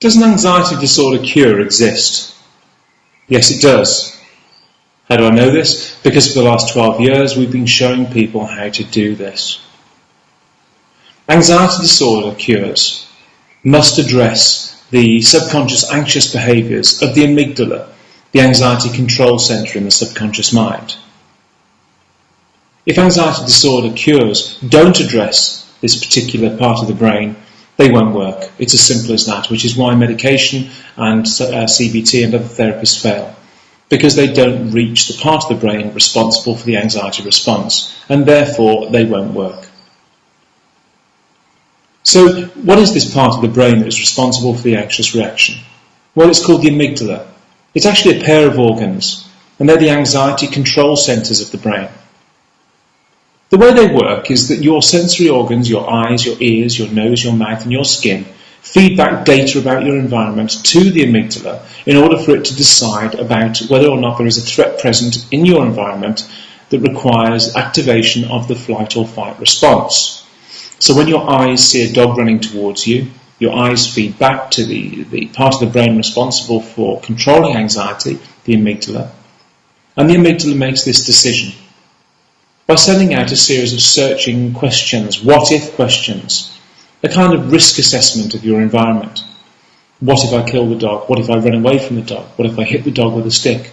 Does an anxiety disorder cure exist? Yes, it does. How do I know this? Because for the last 12 years we've been showing people how to do this. Anxiety disorder cures must address the subconscious anxious behaviours of the amygdala, the anxiety control centre in the subconscious mind. If anxiety disorder cures don't address this particular part of the brain, they won't work. It's as simple as that, which is why medication and CBT and other therapists fail, because they don't reach the part of the brain responsible for the anxiety response, and therefore they won't work. So what is this part of the brain that is responsible for the anxious reaction? Well, it's called the amygdala. It's actually a pair of organs, and they're the anxiety control centres of the brain. The way they work is that your sensory organs, your eyes, your ears, your nose, your mouth and your skin feed back data about your environment to the amygdala in order for it to decide about whether or not there is a threat present in your environment that requires activation of the flight or fight response. So when your eyes see a dog running towards you, your eyes feed back to the part of the brain responsible for controlling anxiety, the amygdala, and the amygdala makes this decision by sending out a series of searching questions, what-if questions, a kind of risk assessment of your environment. What if I kill the dog? What if I run away from the dog? What if I hit the dog with a stick?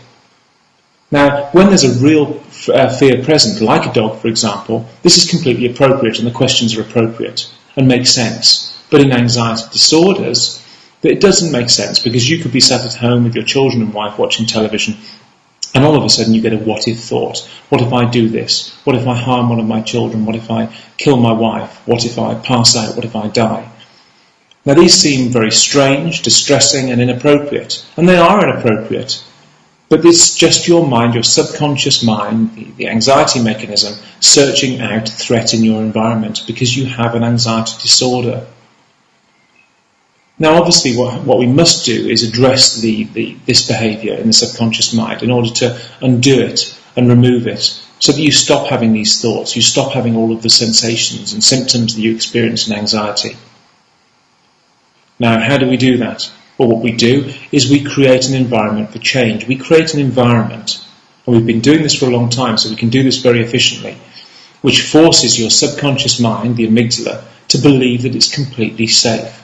Now, when there's a real fear present, like a dog, for example, this is completely appropriate and the questions are appropriate and make sense. But in anxiety disorders, it doesn't make sense, because you could be sat at home with your children and wife watching television, and all of a sudden you get a what-if thought. What if I do this? What if I harm one of my children? What if I kill my wife? What if I pass out? What if I die? Now these seem very strange, distressing and inappropriate. And they are inappropriate. But it's just your mind, your subconscious mind, the anxiety mechanism, searching out threat in your environment because you have an anxiety disorder. Now obviously what we must do is address this behaviour in the subconscious mind in order to undo it and remove it, so that you stop having these thoughts, you stop having all of the sensations and symptoms that you experience in anxiety. Now how do we do that? Well, what we do is we create an environment for change. We create an environment, and we've been doing this for a long time, so we can do this very efficiently, which forces your subconscious mind, the amygdala, to believe that it's completely safe.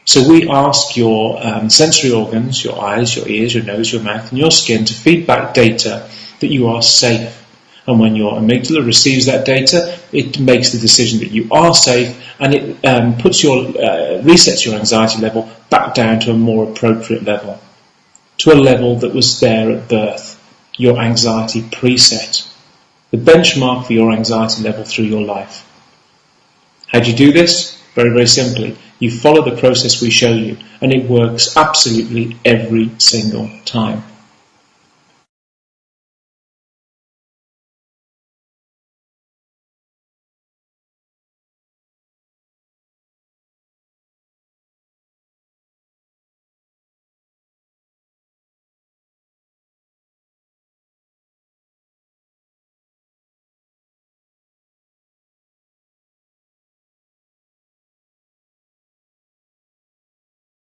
So we ask your sensory organs, your eyes, your ears, your nose, your mouth and your skin to feed back data that you are safe. And when your amygdala receives that data, it makes the decision that you are safe, and it resets your anxiety level back down to a more appropriate level, to a level that was there at birth, your anxiety preset, the benchmark for your anxiety level through your life. How do you do this? Very, very simply. You follow the process we show you, and it works absolutely every single time.